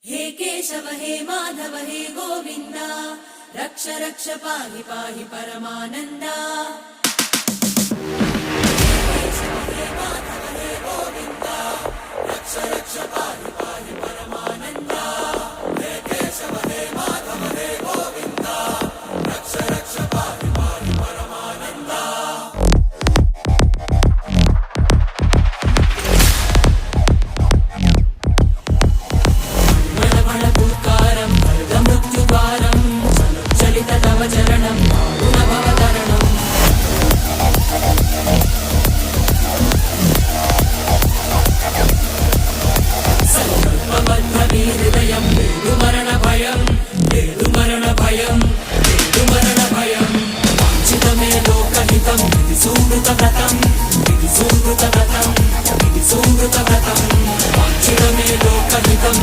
हे केशव हे माधव हे गोविन्द रक्ष रक्ष पाहि पाहि परमानन्दा। हे केशव हे माधव हे गोविन्द रक्ष रक्ष पाहि पाहि परमानन्दा। हे केशव हे माधव हे गोविन्द रक्ष रक्ष पाहि पाहि परमानन्दा। चरणं गुणभवतरणं संकल्पबद्धहृदयं मरणभयं मरणभयं मरणभयं वाञ्छितमे लोकहितं विधि सुकृतव्रतं विधि सुकृतव्रतं विधि सुकृतव्रतं वाञ्छितमे लोकहितं